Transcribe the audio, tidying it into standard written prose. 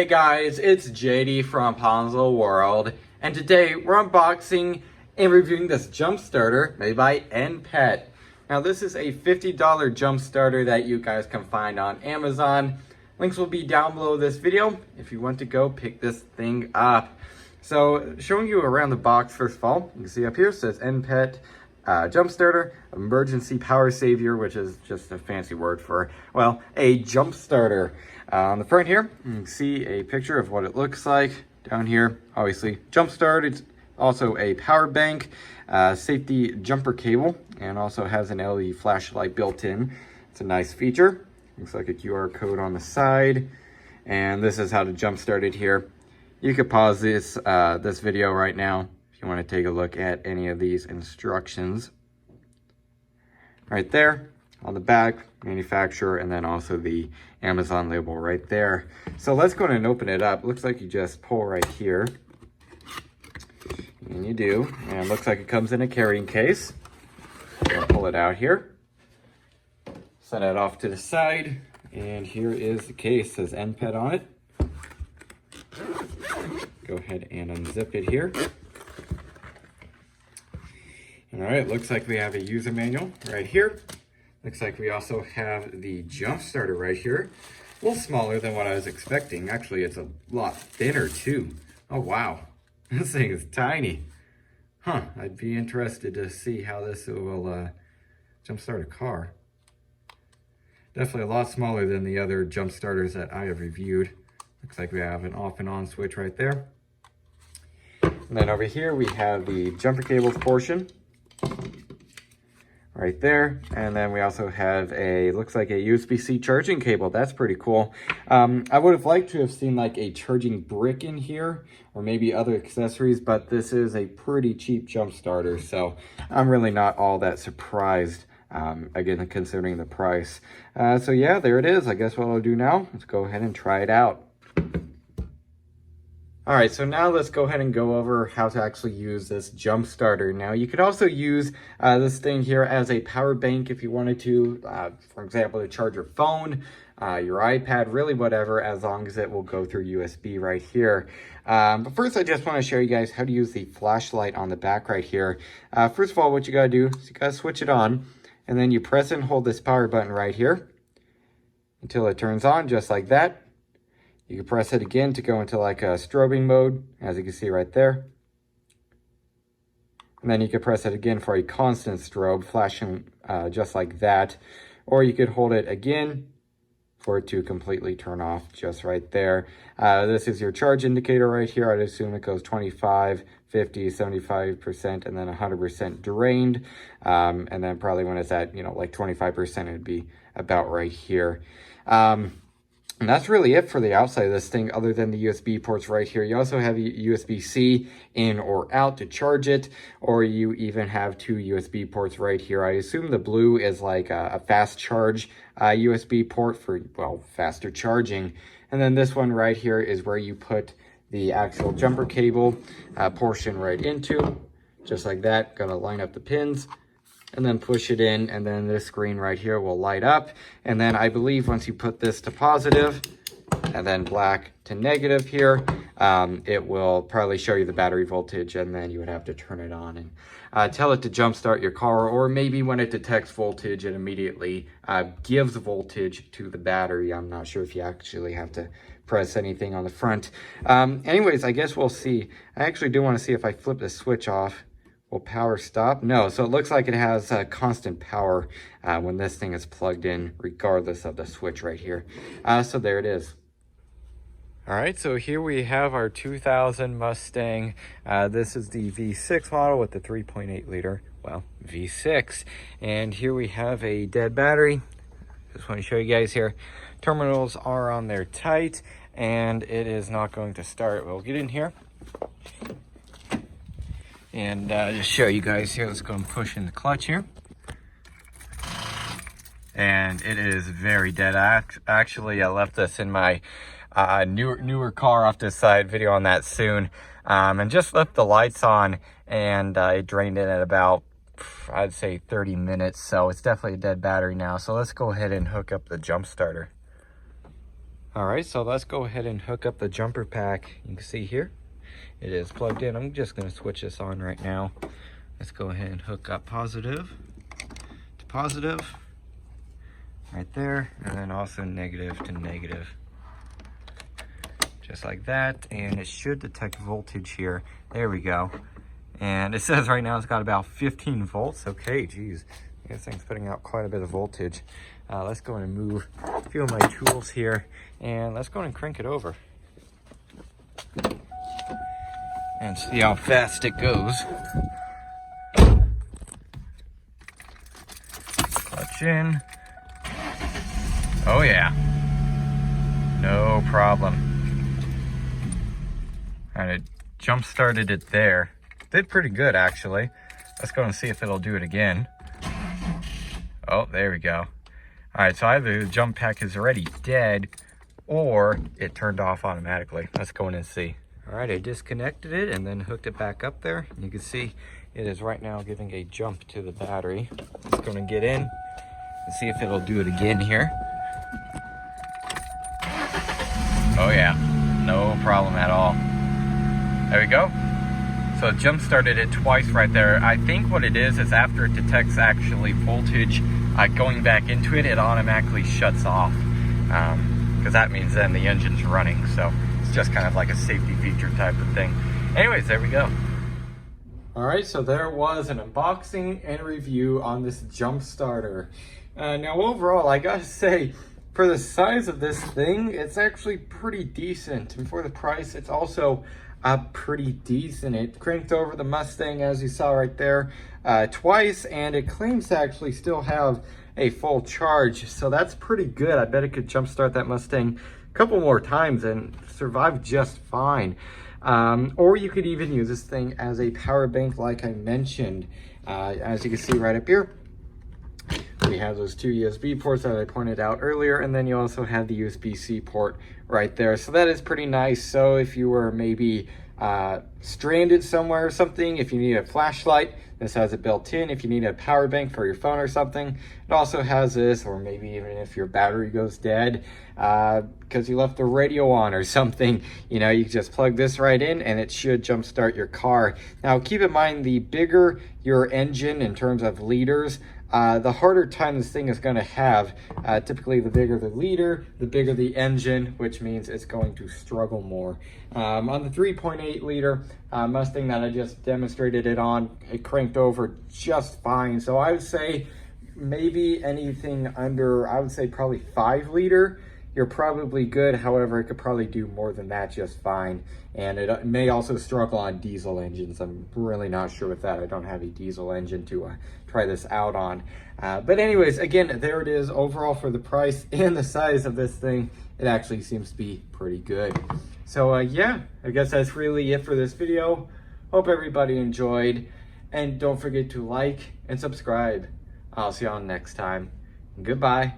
Hey guys, it's JD from Ponzo World, and today we're unboxing and reviewing this jump starter made by NPET. Now this is a $50 jump starter that you guys can find on Amazon. Links will be down below this video if you want to go pick this thing up. So showing you around the box, first of all, you can see up here it says NPET jump starter, emergency power savior, which is just a fancy word for, well, a jump starter. On the front here, you can see a picture of what it looks like. Down here, obviously, jump start. It's also a power bank, safety jumper cable, and also has an LED flashlight built in. It's a nice feature. Looks like a QR code on the side. And this is how to jump start it here. You could pause this video right now if you want to take a look at any of these instructions. Right there on the back, manufacturer, and then also the Amazon label right there. So let's go ahead and open it up. Looks like you just pull right here. And you do. And it looks like it comes in a carrying case. I'll pull it out here. Set it off to the side. And here is the case. It says NPET on it. Go ahead and unzip it here. All right, looks like we have a user manual right here. Looks like we also have the jump starter right here. A little smaller than what I was expecting. Actually, it's a lot thinner too. Oh, wow. This thing is tiny. Huh, I'd be interested to see how this will jump start a car. Definitely a lot smaller than the other jump starters that I have reviewed. Looks like we have an off and on switch right there. And then over here, we have the jumper cables portion. Right there, and then we also have a, looks like a USB-C charging cable. That's pretty cool. I would have liked to have seen like a charging brick in here, or maybe other accessories, but this is a pretty cheap jump starter, so I'm really not all that surprised, again, considering the price. So yeah, there it is. I guess what I'll do now, let's go ahead and try it out. All right, so now let's go ahead and go over how to actually use this jump starter. Now, you could also use this thing here as a power bank if you wanted to, for example, to charge your phone, your iPad, really whatever, as long as it will go through USB right here. But first, I just want to show you guys how to use the flashlight on the back right here. First of all, what you got to do is you got to switch it on, and then you press and hold this power button right here until it turns on, just like that. You can press it again to go into like a strobing mode, as you can see right there. And then you can press it again for a constant strobe, flashing just like that. Or you could hold it again for it to completely turn off, just right there. This is your charge indicator right here. I'd assume it goes 25, 50, 75%, and then 100% drained. And then probably when it's at, like 25%, it'd be about right here. And that's really it for the outside of this thing, other than the USB ports right here. You also have USB-C in or out to charge it, or you even have two USB ports right here. I assume the blue is like a fast charge USB port for, well, faster charging. And then this one right here is where you put the actual jumper cable portion right into, just like that. Gonna line up the pins and then push it in, and then this screen right here will light up. And then I believe once you put this to positive and then black to negative here, it will probably show you the battery voltage, and then you would have to turn it on and tell it to jump start your car, or maybe when it detects voltage, it immediately gives voltage to the battery. I'm not sure if you actually have to press anything on the front. Anyways, I guess we'll see. I actually do want to see if I flip the switch off. Will power stop? No, so it looks like it has constant power when this thing is plugged in, regardless of the switch right here. So there it is. All right, so here we have our 2000 Mustang. This is the V6 model with the 3.8 liter, well, V6. And here we have a dead battery. Just want to show you guys here. Terminals are on there tight, and it is not going to start. We'll get in here and just show you guys here. Let's go and push in the clutch here. And it is very dead. Actually, I left this in my newer car off this side, video on that soon. And just left the lights on, and it drained it at about, I'd say 30 minutes. So it's definitely a dead battery now. So let's go ahead and hook up the jump starter. All right, so let's go ahead and hook up the jumper pack. You can see here, it is plugged in. I'm just gonna switch this on right now. Let's go ahead and hook up positive to positive right there, and then also negative to negative. Just like that, and it should detect voltage here. There we go. And it says right now it's got about 15 volts. Okay, geez, this thing's putting out quite a bit of voltage. Let's go and move a few of my tools here, and let's go and crank it over and see how fast it goes. Clutch in. Oh yeah, no problem. And it jump started it there. Did pretty good actually. Let's go and see if it'll do it again. Oh, there we go. All right, so either the jump pack is already dead or it turned off automatically. Let's go in and see. All right, I disconnected it and then hooked it back up there. You can see it is right now giving a jump to the battery. Let's go and get in and see if it'll do it again here. Oh yeah, no problem at all. There we go. So it jump started it twice right there. I think what it is after it detects actually voltage going back into it, it automatically shuts off. Because that means then the engine's running. So it's just kind of like a safety feature type of thing. Anyways, there we go. All right, so there was an unboxing and review on this jump starter. Now overall, I gotta say, for the size of this thing, it's actually pretty decent. And for the price, it's also pretty decent. It cranked over the Mustang, as you saw right there, twice, and it claims to actually still have a full charge. So that's pretty good. I bet it could jumpstart that Mustang a couple more times and survive just fine. Or you could even use this thing as a power bank like I mentioned. As you can see right up here, we have those two USB ports that I pointed out earlier, and then you also have the USB-C port right there. So that is pretty nice. So if you were maybe stranded somewhere or something, if you need a flashlight, this has it built in. If you need a power bank for your phone or something, it also has this. Or maybe even if your battery goes dead because you left the radio on or something, you know, you can just plug this right in and it should jumpstart your car. Now keep in mind, the bigger your engine in terms of liters, the harder time this thing is going to have. Typically, the bigger the liter, the bigger the engine, which means it's going to struggle more. On the 3.8 liter Mustang that I just demonstrated it on, it cranked over just fine. So I would say maybe anything under, I would say probably 5 liter, you're probably good. However, it could probably do more than that just fine. And it may also struggle on diesel engines. I'm really not sure with that. I don't have a diesel engine to try this out on. But anyways, again, there it is. Overall, for the price and the size of this thing, it actually seems to be pretty good. So yeah, I guess that's really it for this video. Hope everybody enjoyed. And don't forget to like and subscribe. I'll see y'all next time. Goodbye.